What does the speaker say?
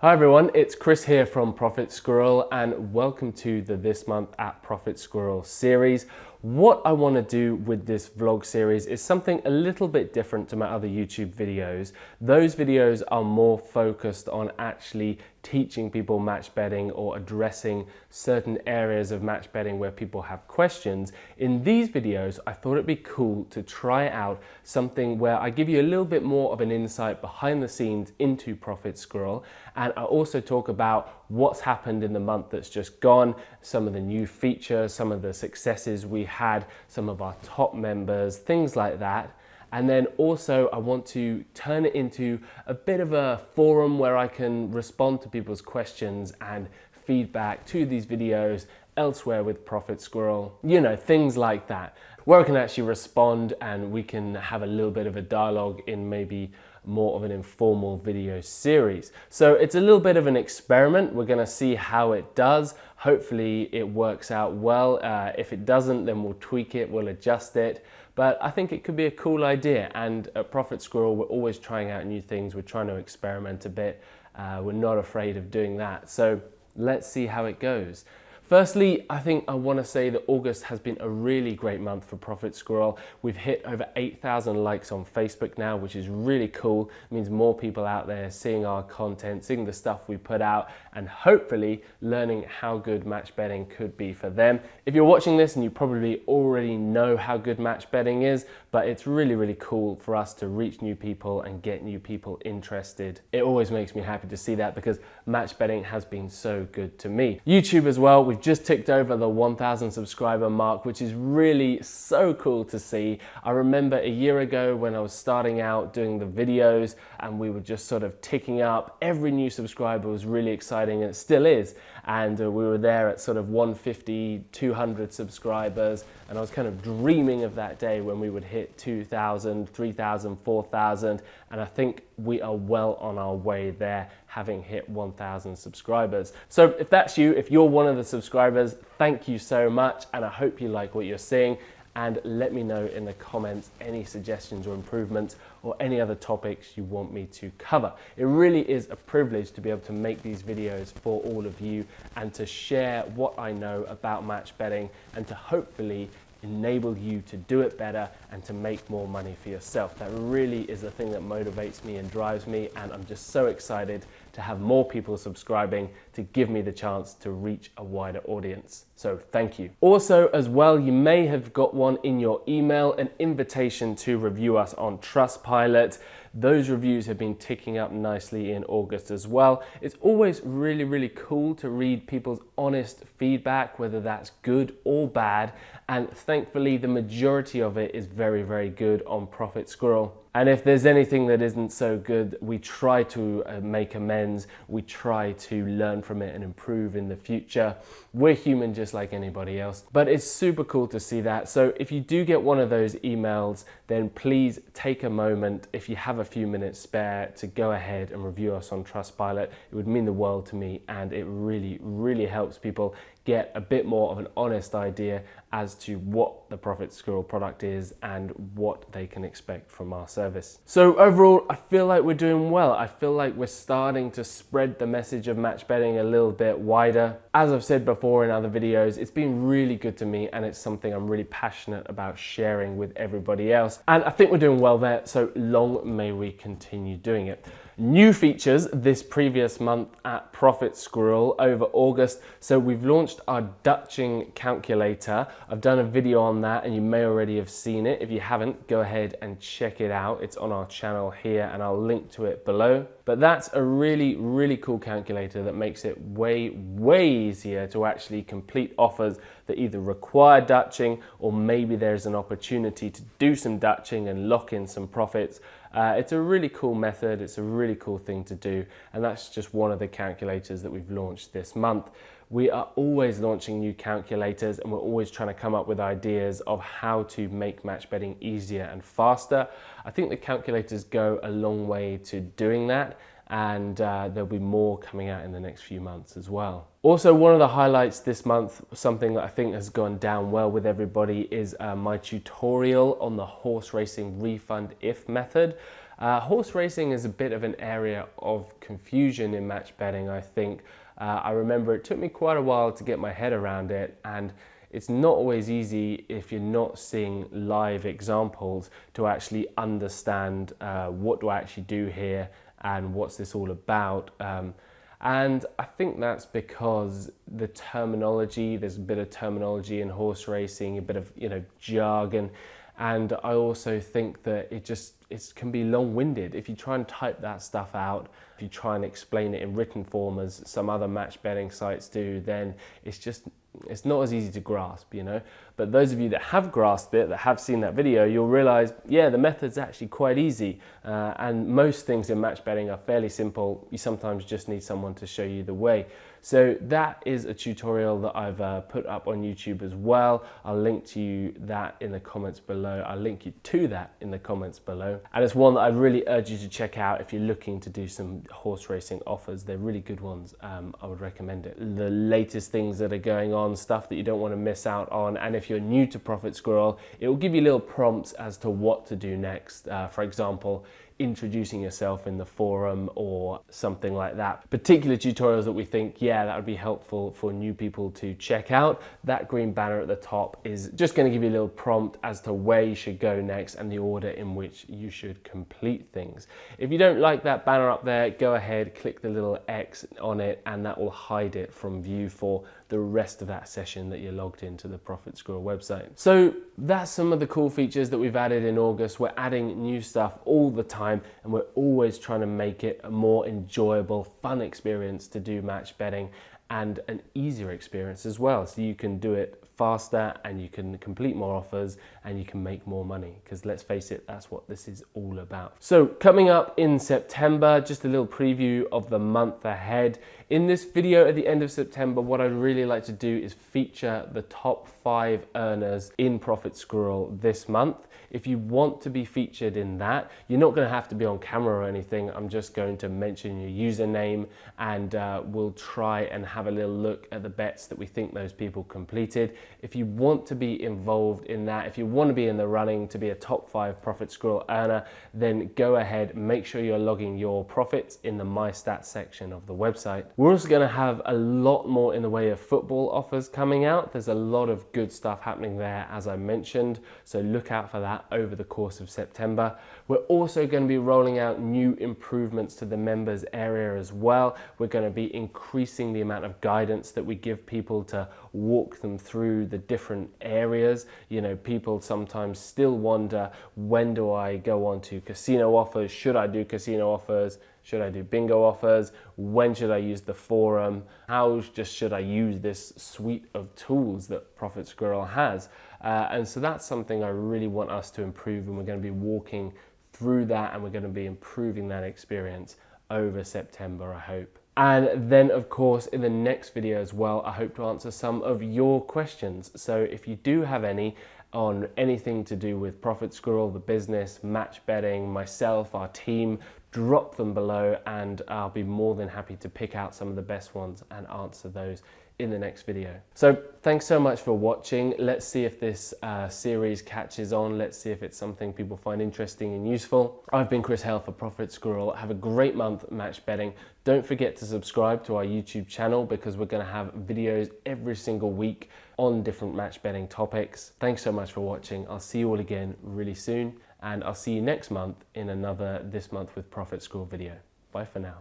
Hi everyone, it's Chris here from Profit Squirrel and welcome to the This Month at Profit Squirrel series. What I want to do with this vlog series is something a little bit different to my other YouTube videos. Those videos are more focused on actually teaching people match betting or addressing certain areas of match betting where people have questions. In these videos, I thought it'd be cool to try out something where I give you a little bit more of an insight behind the scenes into Profit Squirrel, and I also talk about what's happened in the month that's just gone, some of the new features, some of the successes we had, some of our top members, things like that. And then also I want to turn it into a bit of a forum where I can respond to people's questions and feedback to these videos elsewhere with Profit Squirrel, you know, things like that, where I can actually respond and we can have a little bit of a dialogue in maybe more of an informal video series. So it's a little bit of an experiment. We're going to see how it does. Hopefully it works out well. If it doesn't, then we'll tweak it, we'll adjust it. But I think it could be a cool idea. And at Profit Squirrel, we're always trying out new things. We're trying to experiment a bit. We're not afraid of doing that. So let's see how it goes. Firstly, I think I want to say that August has been a really great month for Profit Squirrel. We've hit over 8,000 likes on Facebook now, which is really cool. It means more people out there seeing our content, seeing the stuff we put out, and hopefully learning how good match betting could be for them. If you're watching this and you probably already know how good match betting is, but it's really, really cool for us to reach new people and get new people interested. It always makes me happy to see that because match betting has been so good to me. YouTube as well, we've just ticked over the 1,000 subscriber mark, which is really so cool to see. I remember a year ago when I was starting out doing the videos and we were just sort of ticking up. Every new subscriber was really exciting, and it still is. And we were there at sort of 150, 200 subscribers. And I was kind of dreaming of that day when we would hit 2,000, 3,000, 4,000. And I think we are well on our way there, having hit 1,000 subscribers. So if that's you, if you're one of the subscribers, thank you so much. And I hope you like what you're seeing. And let me know in the comments any suggestions or improvements or any other topics you want me to cover. It really is a privilege to be able to make these videos for all of you and to share what I know about match betting and to hopefully enable you to do it better and to make more money for yourself. That really is the thing that motivates me and drives me, and I'm just so excited to have more people subscribing to give me the chance to reach a wider audience. So thank you. Also as well, you may have got one in your email, an invitation to review us on Trustpilot. Those reviews have been ticking up nicely in August as well. It's always really, really cool to read people's honest feedback, whether that's good or bad. And thankfully, the majority of it is very, very good on Profit Squirrel. And if there's anything that isn't so good, we try to make amends. We try to learn from it and improve in the future. We're human just like anybody else, but it's super cool to see that. So if you do get one of those emails, then please take a moment, if you have a few minutes spare, to go ahead and review us on Trustpilot. It would mean the world to me, and it really, really helps people get a bit more of an honest idea as to what the Profit Squirrel product is and what they can expect from our service. So overall, I feel like we're doing well. I feel like we're starting to spread the message of match betting a little bit wider. As I've said before in other videos, it's been really good to me, and it's something I'm really passionate about sharing with everybody else. And I think we're doing well there, so long may we continue doing it. New features this previous month at Profit Squirrel over August. So we've launched our Dutching calculator. I've done a video on that and you may already have seen it. If you haven't, go ahead and check it out. It's on our channel here and I'll link to it below. But that's a really, really cool calculator that makes it way, way easier to actually complete offers that either require Dutching or maybe there's an opportunity to do some Dutching and lock in some profits. It's a really cool method, it's a really cool thing to do, and that's just one of the calculators that we've launched this month. We are always launching new calculators and we're always trying to come up with ideas of how to make match betting easier and faster. I think the calculators go a long way to doing that, and there'll be more coming out in the next few months as well. Also, one of the highlights this month, something that I think has gone down well with everybody, is my tutorial on the horse racing refund if method. Horse racing is a bit of an area of confusion in match betting, I think. I remember it took me quite a while to get my head around it, and it's not always easy if you're not seeing live examples to actually understand what do I actually do here and what's this all about. And I think that's because the terminology, there's a bit of terminology in horse racing, a bit of, jargon. And I also think that it can be long-winded. If you try and type that stuff out, if you try and explain it in written form as some other match betting sites do, then it's not as easy to grasp, But those of you that have grasped it, that have seen that video, you'll realize, yeah, the method's actually quite easy. And most things in match betting are fairly simple. You sometimes just need someone to show you the way. So that is a tutorial that I've put up on YouTube as well. I'll link to that in the comments below. I'll link you to that in the comments below. And it's one that I'd really urge you to check out if you're looking to do some horse racing offers. They're really good ones. I would recommend it. The latest things that are going on, stuff that you don't want to miss out on. And if you're new to Profit Squirrel, it will give you little prompts as to what to do next. For example, introducing yourself in the forum or something like that. Particular tutorials that we think, yeah, that would be helpful for new people to check out. That green banner at the top is just going to give you a little prompt as to where you should go next and the order in which you should complete things. If you don't like that banner up there, go ahead, click the little X on it, and that will hide it from view for the rest of that session that you're logged into the Profit Squirrel website. So that's some of the cool features that we've added in August. We're adding new stuff all the time, and we're always trying to make it a more enjoyable, fun experience to do match betting, and an easier experience as well. So you can do it faster and you can complete more offers and you can make more money, because let's face it, that's what this is all about. So coming up in September, just a little preview of the month ahead. In this video at the end of September, what I'd really like to do is feature the top 5 earners in Profit Squirrel this month. If you want to be featured in that, you're not going to have to be on camera or anything. I'm just going to mention your username, and we'll try and have a little look at the bets that we think those people completed. If you want to be involved in that, if you want to be in the running to be a top 5 Profit Squirrel earner, then go ahead, make sure you're logging your profits in the My Stats section of the website. We're also going to have a lot more in the way of football offers coming out. There's a lot of good stuff happening there, as I mentioned, so look out for that over the course of September. We're also going to be rolling out new improvements to the members area as well. We're going to be increasing the amount of guidance that we give people to walk them through the different areas. People sometimes still wonder, when do I go on to casino offers? Should I do casino offers? Should I do bingo offers? When should I use the forum? How should I use this suite of tools that Profit Squirrel has? And so that's something I really want us to improve, and we're going to be walking through that, and we're going to be improving that experience over September, I hope. And then, of course, in the next video as well, I hope to answer some of your questions. So if you do have any on anything to do with Profit Squirrel, the business, match betting, myself, our team, drop them below, and I'll be more than happy to pick out some of the best ones and answer those in the next video. So thanks so much for watching. Let's see if this series catches on. Let's see if it's something people find interesting and useful. I've been Chris Hale for Profit Squirrel. Have a great month match betting. Don't forget to subscribe to our YouTube channel, because we're going to have videos every single week on different match betting topics. Thanks so much for watching. I'll see you all again really soon, and I'll see you next month in another This Month with Profit Squirrel video. Bye for now.